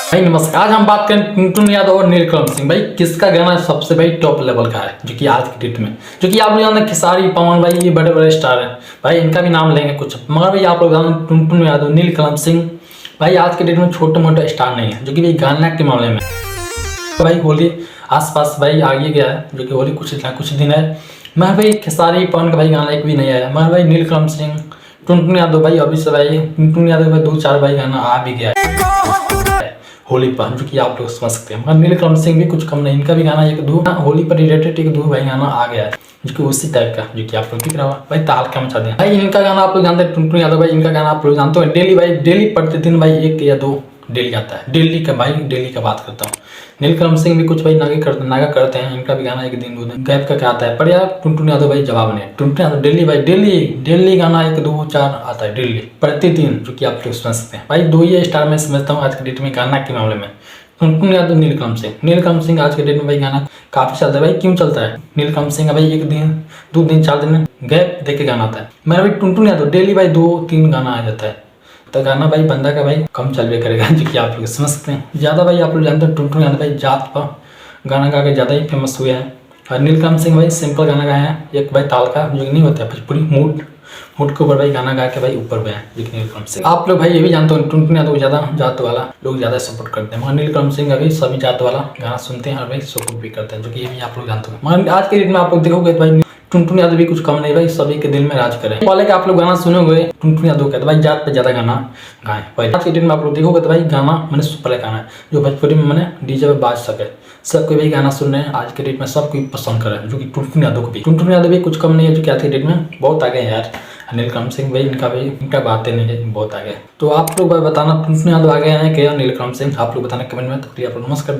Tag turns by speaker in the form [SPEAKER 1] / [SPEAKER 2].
[SPEAKER 1] भाई नमस्कार। आज हम बात करें टुनटुन यादव और नीलकमल सिंह। भाई किसका गाना सबसे भाई टॉप लेवल का है जो कि आज की डेट में, जो कि आप लोग जानते हैं खेसारी पवन भाई ये बड़े बड़े स्टार हैं। भाई इनका भी नाम लेंगे कुछ, मगर भाई आप लोग जानते हैं टुनटुन यादव नीलकमल सिंह भाई आज के डेट में छोटे मोटे स्टार नहीं है, जो कि भाई गाना के मामले में भाई होली आसपास भाई आगे गया है, जो कि होली कुछ दिन है। मगर भाई खेसारी पवन का भाई गाना एक भी नहीं आया। मगर भाई नीलकमल सिंह टुनटुन यादव भाई अभी से भाई टुनटुन यादव भाई 2-4 भाई गाना आ भी गया है होली पर, जो कि आप लोग समझ सकते हैं। मगर नीलकमल सिंह भी कुछ कम नहीं, इनका भी गाना एक दो होली पर रिलेटेड एक दो भाई गाना आ गया है, जो कि उसी टाइप का, जो कि आप लोग दिख रहा होगा भाई ताल का मचा दिया भाई। इनका गाना आप लोग जानते हैं टुनटुन यादव भाई, इनका गाना आप लोग जानते हो डेली भाई, डेली प्रतिदिन भाई 1 या 2 डेली आता है। डेली का भाई डेली का बात करता हूँ। नीलकमल सिंह भी कुछ भाई नागा करते हैं, इनका भी गाना 1 दिन 2 दिन गैप का क्या आता है। पर यार टुनटुन यादव भाई जवाब नहीं। टुनटुन यादव डेली भाई डेली गाना 1 2 4 आता है डेली प्रतिदिन, जो कि आप लोग समझ सकते हैं। भाई 2 ही स्टार में समझता हूँ आज के डेट में गाना के मामले में, टुनटुन यादव नीलकमल सिंह। नीलकमल सिंह आज के डेट में भाई गाना काफी चलता है। भाई क्यों चलता है? नीलकमल सिंह का भाई 1 दिन 2 दिन 4 दिन गैप देके गाना आता है। मेरा भाई टुनटुन यादव डेली भाई 2-3 गाना आ जाता है, तो गाना भाई बंदा का भाई कम चलवे करेगा, जो कि आप लोग समझ सकते हैं। ज़्यादा भाई आप लोग जानते हैं टुनटुन यादव भाई जात पर गाना गा के ज़्यादा ही फेमस हुए हैं। और नीलकमल सिंह भाई सिंपल गाना गाए हैं, एक भाई ताल का जो नहीं होता है भोजपुरी मूड के ऊपर भाई गाना गा के भाई ऊपर गए हैं। लेकिन नीलकमल सिंह आप लोग भाई ये भी जानते हो टुनटुन यादव ज़्यादा जात वाला लोग ज़्यादा सपोर्ट करते हैं, मगर नीलकमल सिंह अभी सभी जात वाला गाना सुनते हैं और भाई सपोर्ट भी करते हैं, जो कि ये भी आप लोग जानते हो। मगर आज के डेट में आप लोग देखोगे भाई टुनटुन यादव भी कुछ कम नहीं भाई, सभी के दिल में राज करें। पहले के आप लोग गाना सुनोगे टुनटुन यादव का तो भाई जात पे ज्यादा गाना गाए। भाई आज के डेट में आप लोग देखोगे तो भाई गाना मैंने सुपर गाना है जो भोजपुरी में मैंने डीजे पे बाज सके, सब कोई भाई गाना सुन रहे हैं आज के डेट में, सब कोई पसंद कर रहे हैं, जो कि टुनटुन यादव को भी। टुनटुन यादव भी कुछ कम नहीं है, जो कि आज के डेट में बहुत आगे है यार। नीलकमल सिंह भाई इनका बातें नहीं है, बहुत आगे। तो आप लोग भाई बताना टुनटुन यादव आगे हैं क्या नीलकमल सिंह, आप लोग बताना कमेंट में। तो आप लोग नमस्कार।